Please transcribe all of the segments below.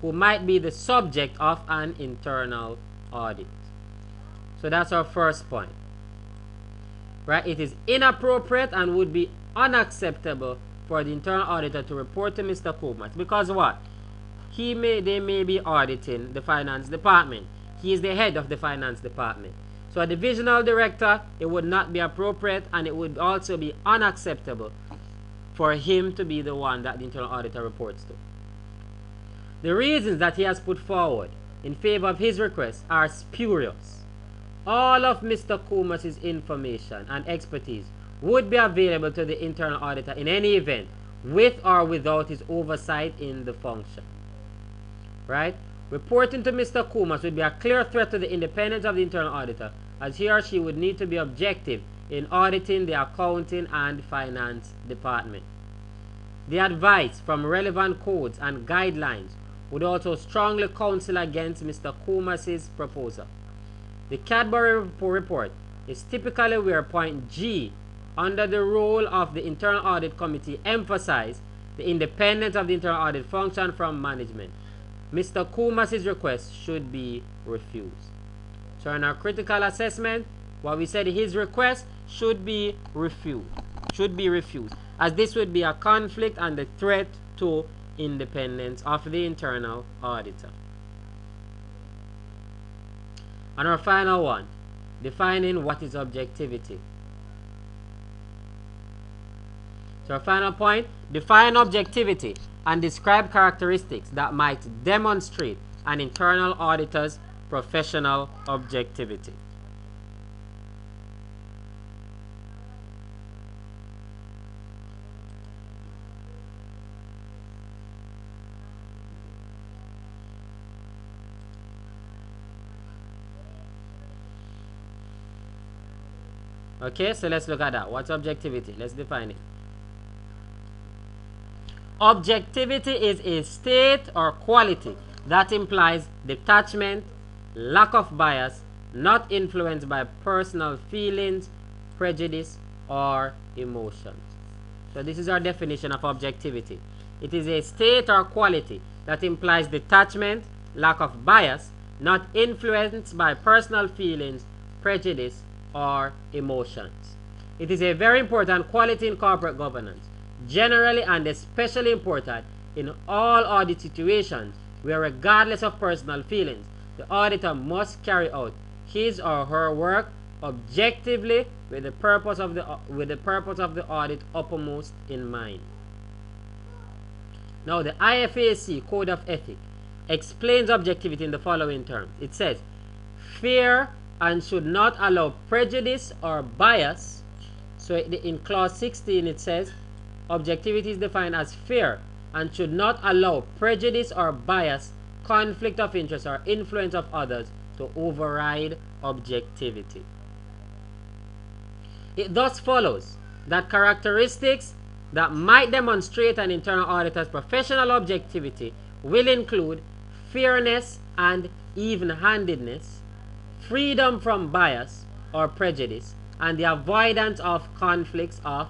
who might be the subject of an internal audit. So that's our first point. Right? It is inappropriate and would be unacceptable for the internal auditor to report to Mr. Kumas. Because what? They may be auditing the finance department. He is the head of the finance department. So a divisional director, it would not be appropriate, and it would also be unacceptable for him to be the one that the internal auditor reports to. The reasons that he has put forward in favor of his request are spurious. All of Mr. Kumas' information and expertise would be available to the internal auditor in any event, with or without his oversight in the function. Right? Reporting to Mr. Kumas would be a clear threat to the independence of the internal auditor, as he or she would need to be objective in auditing the accounting and finance department. The advice from relevant codes and guidelines would also strongly counsel against Mr. Kumas' proposal. The Cadbury report is typically where point G under the role of the Internal Audit Committee emphasize the independence of the internal audit function from management. Mr. Kumas' request should be refused. So in our critical assessment, what we said, his request should be refused. As this would be a conflict and a threat to independence of the internal auditor. And our final one, defining what is objectivity. So our final point, define objectivity and describe characteristics that might demonstrate an internal auditor's professional objectivity. Okay, so let's look at that. What's objectivity? Let's define it. Objectivity is a state or quality that implies detachment, lack of bias, not influenced by personal feelings, prejudice, or emotions. So this is our definition of objectivity. It is a state or quality that implies detachment, lack of bias, not influenced by personal feelings, prejudice, or emotions. It is a very important quality in corporate governance, generally and especially important in all audit situations where, regardless of personal feelings, the auditor must carry out his or her work objectively with the purpose of the audit uppermost in mind. Now, the IFAC Code of Ethics explains objectivity in the following terms. It says, fear and should not allow prejudice or bias. So in clause 16 it says, objectivity is defined as fair and should not allow prejudice or bias, conflict of interest, or influence of others to override objectivity. It thus follows that characteristics that might demonstrate an internal auditor's professional objectivity will include fairness and even-handedness, freedom from bias or prejudice, and the avoidance of conflicts of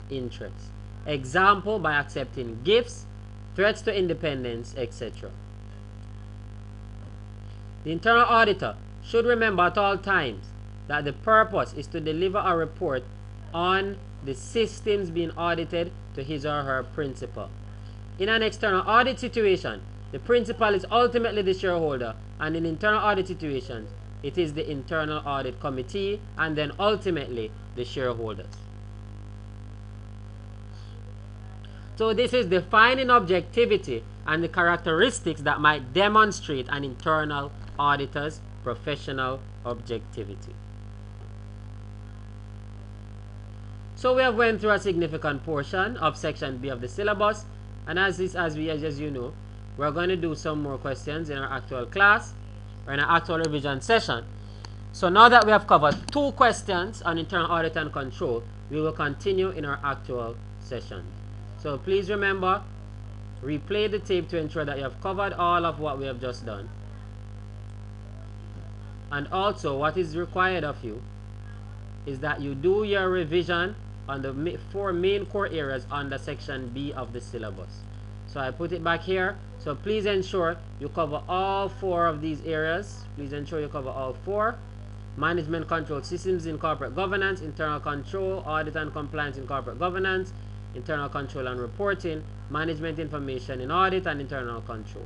interest. Example, by accepting gifts, threats to independence, etc. The internal auditor should remember at all times that the purpose is to deliver a report on the systems being audited to his or her principal. In an external audit situation, the principal is ultimately the shareholder, and in internal audit situations, it is the internal audit committee and then ultimately the shareholders. So this is defining objectivity and the characteristics that might demonstrate an internal auditor's professional objectivity. So we have went through a significant portion of section B of the syllabus, and as you know, we're going to do some more questions in our actual class or in our actual revision session. So now that we have covered 2 questions on internal audit and control, we will continue in our actual session. So please remember, replay the tape to ensure that you have covered all of what we have just done. And also, what is required of you is that you do your revision on the 4 main core areas under section B of the syllabus. So I put it back here. So please ensure you cover all 4 of these areas. Please ensure you cover all 4. Management control systems in corporate governance, internal control, audit and compliance in corporate governance, internal control and reporting, management information in audit, and internal control.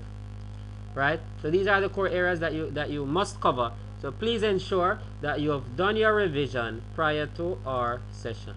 Right? So these are the core areas that you must cover. So please ensure that you have done your revision prior to our session.